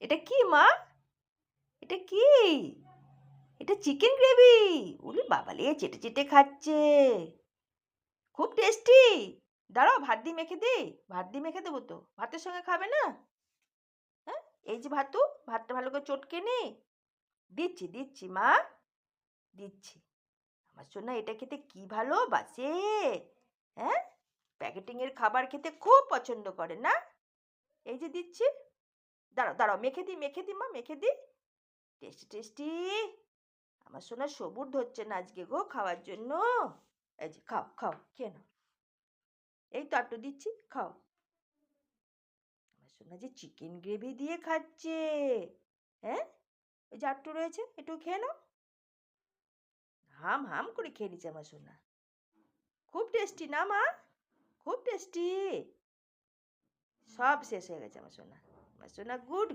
এটা কি মা? এটা কি? এটা চিকেন গ্রেভি। ওরে বাবালে, চেটে চেটে খাচ্ছে। খুব টেস্টি। দাঁড়াও, ভাত দিয়ে মেখে দিই। ভাত দিয়ে মেখে দেবো তো। ভাতের সঙ্গে খাবে না? হ্যাঁ, এই যে ভাতু, ভাতটা ভালো করে চটকে নে। দিচ্ছি দিচ্ছি মা, দিচ্ছি। আমার সোনা এটা খেতে কি ভালোবাসে। হ্যাঁ, প্যাকেটিং এর খাবার খেতে খুব পছন্দ করে না? এই যে দিচ্ছি। দাঁড়াও দাঁড়াও, মেখে দিই মা, মেখে দিই। Tasty tasty. আমার সোনা সবুর ধরছে না আজকে গো খাওয়ার জন্য। এই যে খাও খাও, খেয়ে নাও। এই তো একটু দিচ্ছি, খাও। আমার সোনা যে চিকেন গ্রেভি দিয়ে খাচ্ছে। হ্যাঁ, ওই যে আটটু রয়েছে, একটু খেয়ে নাও। হাম হাম করে খেয়ে নিচ্ছে আমার সোনা। খুব টেস্টি না মা? খুব টেস্টি। সব শেষ হয়ে গেছে আমার সোনা। আমার সোনা গুড